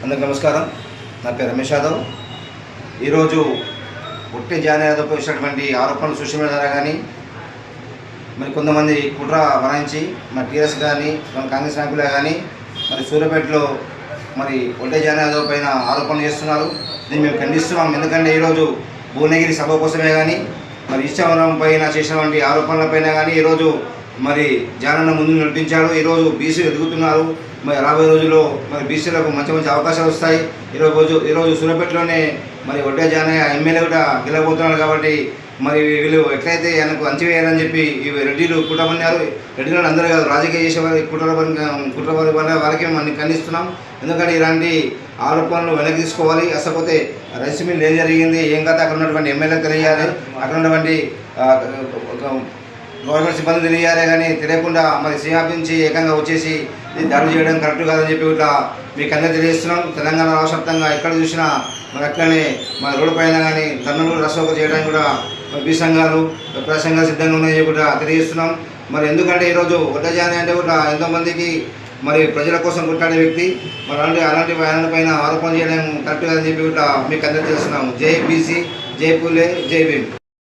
అందరికీ నమస్కారం. నా పేరు రమేష్ యాదవ్. ఈరోజు ఒట్టి జానీ యాదవ్పై వచ్చినటువంటి ఆరోపణలు సోషల్ మీడియా ద్వారా కానీ మరి కొంతమంది కుట్ర వరాయించి మరి టీఆర్ఎస్ కానీ మన కాంగ్రెస్ నాయకులే కానీ మరి సూర్యాపేటలో మరి ఒట్టి జానీ యాదవ్ పైన ఆరోపణలు చేస్తున్నారు. దీన్ని మేము ఖండిస్తున్నాం. ఎందుకంటే ఈరోజు భువనగిరి సభ కోసమే కానీ మరి ఇష్టవరం పైన చేసినటువంటి ఆరోపణలపైన కానీ ఈరోజు మరి జానన్న ముందు నడిపించాడు. ఈరోజు బీసీలు ఎదుగుతున్నారు. మరి రాబోయే రోజుల్లో మరి బీసీలకు మంచి మంచి అవకాశాలు వస్తాయి. ఈరోజు సూర్యాపేటలోనే మరి ఒడ్డే జానయ్య ఎమ్మెల్యే కూడా గెలవబోతున్నాడు. కాబట్టి మరి వీళ్ళు ఎట్లయితే ఆయనకు అంచివేయాలని చెప్పి ఈ రెడ్డిలు కుట్రపన్నారు. రెడ్డిలు అందరూ కాదు, రాజకీయ చేసేవారి కుట్రవారి వల్ల వాళ్ళకి మనం ఖండిస్తున్నాం. ఎందుకంటే ఇలాంటి ఆరోపణలు వెనక్కి తీసుకోవాలి. అసలుపోతే రైస్ మిల్ ఏం జరిగింది, ఏం కథ అక్కడ ఉన్నటువంటి ఎమ్మెల్యే తెలియాలి, అక్కడ ఉన్నటువంటి గవర్నమెంట్ సిబ్బంది తెలియాలి. కానీ తెలియకుండా మరి సీఆపించి ఏకంగా వచ్చేసి దాడి చేయడం కరెక్ట్ కాదని చెప్పి ఇట్లా మీకు అందరూ తెలియజేస్తున్నాం. తెలంగాణ రాష్ట్ర వ్యాప్తంగా ఎక్కడ చూసినా మరి అక్కడనే మన రోడ్డు పైన కానీ ధర్నాలు రసోక చేయడానికి కూడా బీ సంఘాలు ప్రజా సంఘాలు సిద్ధంగా ఉన్నాయని కూడా తెలియజేస్తున్నాం. మరి ఎందుకంటే ఈరోజు ఒడ్డే జానీ అంటే కూడా ఎంతోమందికి మరి ప్రజల కోసం కొట్లాడే వ్యక్తి. మరి అలాంటి ఆయన పైన ఆరోపణ చేయడం కరెక్ట్ కాదని చెప్పి కూడా మీకు అందరూ తెలుస్తున్నాము. జై బీసీ, జై పూలే, జై భీమ్.